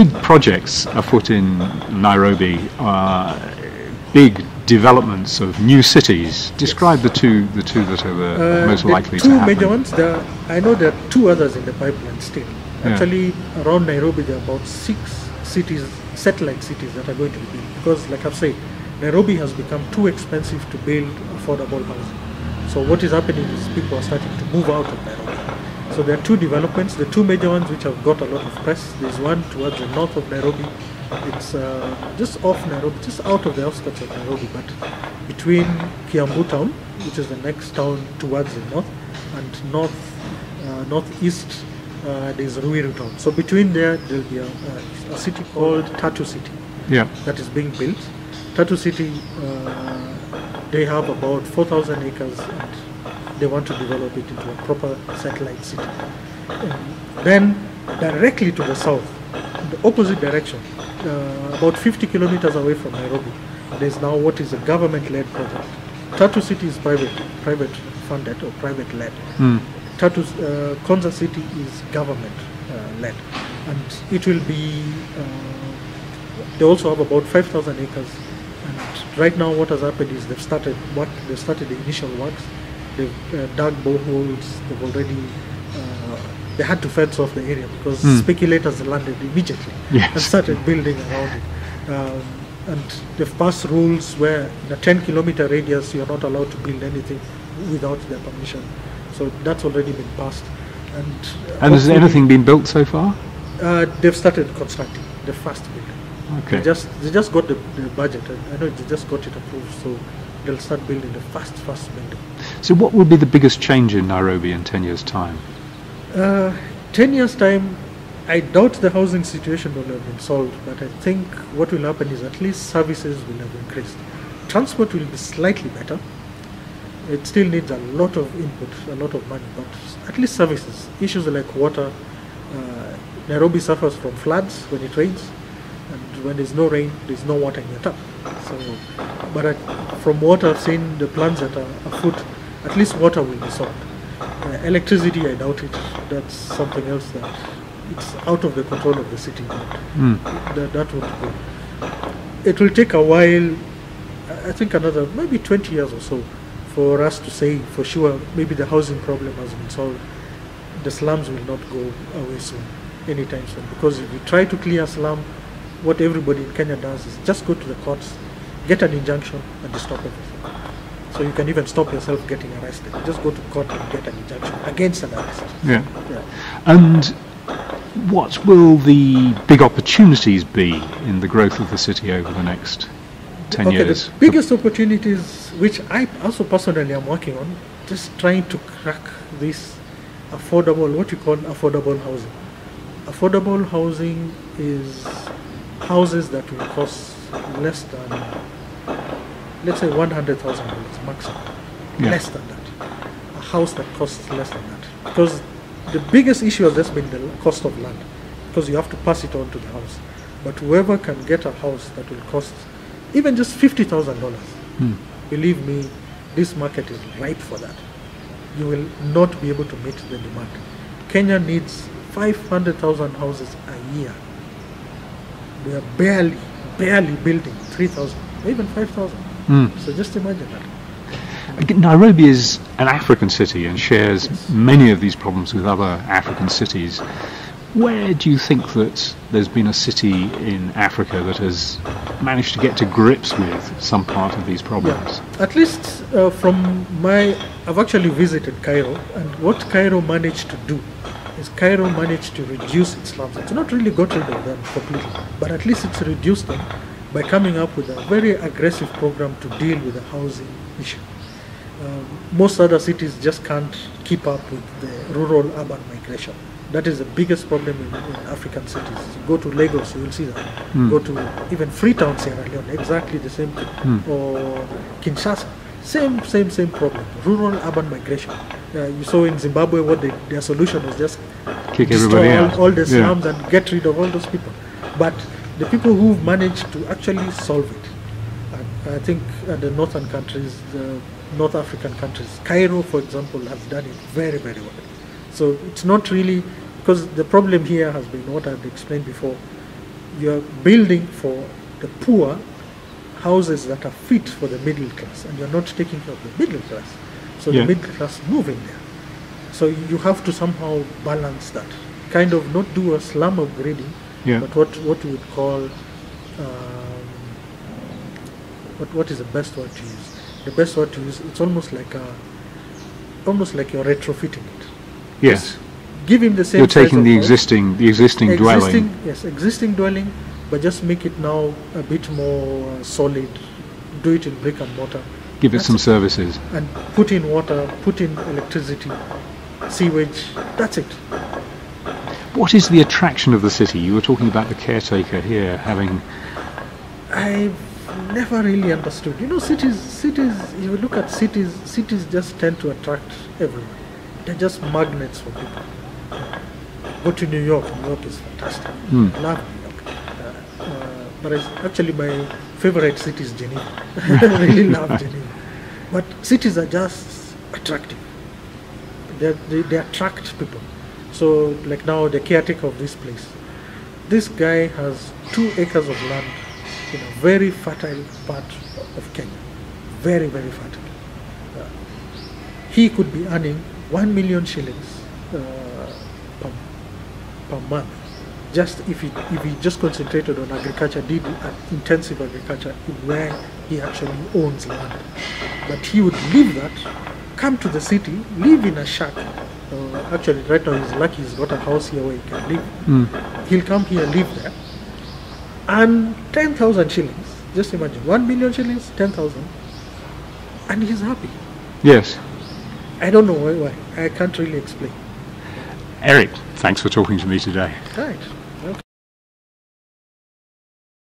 big projects afoot in Nairobi, big developments of new cities. Describe the two that are the most likely to happen. Two major ones. I know there are two others in the pipeline still. Actually, around Nairobi there are about 6 cities, satellite cities, that are going to be built. Because, like I've said, Nairobi has become too expensive to build affordable housing. So what is happening is people are starting to move out of Nairobi. So there are two developments, the two major ones which have got a lot of press. There's one towards the north of Nairobi. It's just off Nairobi, just out of the outskirts of Nairobi, but between Kiambu town, which is the next town towards the north, and northeast, there's Ruiru town. So between there'll be a city called Tatu City that is being built. Tatu City, they have about 4,000 acres and they want to develop it into a proper satellite city. Then directly to the south, in the opposite direction, about 50 kilometers away from Nairobi, there's now what is a government-led project. Tatu City is private funded or private led. Konza City is government led, and it will be. They also have about 5,000 acres. And right now, what has happened is they've started the initial works. They've dug boreholes. They've already. They had to fence off the area because speculators landed immediately and started building around it. And they've passed rules where in a 10-kilometer radius you're not allowed to build anything without their permission. So that's already been passed. And has anything been built so far? They've started constructing the first building. Okay. They just got the budget. I know they just got it approved, so they'll start building the first building. So what will be the biggest change in Nairobi in 10 years' time? 10 years' time, I doubt the housing situation will have been solved, but I think what will happen is at least services will have increased. Transport will be slightly better. It still needs a lot of input, a lot of money, but at least services. Issues like water. Nairobi suffers from floods when it rains, and when there's no rain, there's no water in your tap. So, but from what I've seen, the plans that are afoot, at least water will be solved. Electricity, I doubt it. That's something else that it's out of the control of the city. That would go. It will take a while, I think another maybe 20 years or so, for us to say for sure maybe the housing problem has been solved. The slums will not go away soon, anytime soon. Because if you try to clear a slum, what everybody in Kenya does is just go to the courts, get an injunction, and stop everything. So you can even stop yourself getting arrested. Just go to court and get an injunction against an arrest. Yeah. And what will the big opportunities be in the growth of the city over the next 10 years? The biggest opportunities, which I also personally am working on, just trying to crack this affordable, what you call affordable housing. Affordable housing is houses that will cost less than, let's say, $100,000 maximum. Less than that. A house that costs less than that. Because the biggest issue has just been the cost of land, because you have to pass it on to the house. But whoever can get a house that will cost even just $50,000, believe me, this market is ripe for that. You will not be able to meet the demand. Kenya needs 500,000 houses a year. We are barely building 3,000, even 5,000. So just imagine that. Nairobi is an African city and shares many of these problems with other African cities. Where do you think that there's been a city in Africa that has managed to get to grips with some part of these problems? At least I've actually visited Cairo, and what Cairo managed to do is Cairo managed to reduce its slums. It's not really got rid of them completely, but at least it's reduced them by coming up with a very aggressive program to deal with the housing issue. Most other cities just can't keep up with the rural-urban migration. That is the biggest problem in African cities. You go to Lagos, you will see that. Go to even Freetown, Sierra Leone, exactly the same thing. Or Kinshasa, same problem. Rural-urban migration. You saw in Zimbabwe what their solution was just kick everybody out, all the slums and get rid of all those people. But the people who've managed to actually solve it, I think the northern countries, the North African countries, Cairo, for example, has done it very, very well. So it's not really, because the problem here has been what I've explained before. you're building for the poor houses that are fit for the middle class, and you're not taking care of the middle class. So Yeah. the middle class move in there. So you have to somehow balance that. Kind of not do a slum upgrading, Yeah. but what you would call, what is the best word to use? The best word to use, it's almost like you're retrofitting it. Yes. Give him the same You're size taking of the house. existing dwelling. Yes, existing dwelling, but just make it now a bit more solid. Do it in brick and mortar. Give it That's some services. And put in water, put in electricity, sewage. That's it. What is the attraction of the city? You were talking about the caretaker here having. I've never really understood. You know, cities. You look at cities just tend to attract everyone. They're just magnets for people. Go to New York. New York is fantastic. Mm. I love New York. But actually my favorite city is Geneva. I really love Geneva. But cities are just attractive. They attract people. So like now the caretaker of this place, this guy has 2 acres of land in a very fertile part of Kenya. Very, very fertile. He could be earning 1 million shillings per month, just if he just concentrated on agriculture, did intensive agriculture where he actually owns land. But he would leave that, come to the city, live in a shack. Actually, right now he's lucky he's got a house here where he can live. Mm. He'll come here, live there, and 10,000 shillings. Just imagine, 1 million shillings, 10,000, and he's happy. Yes. I don't know why. I can't really explain. Eric, thanks for talking to me today. Right.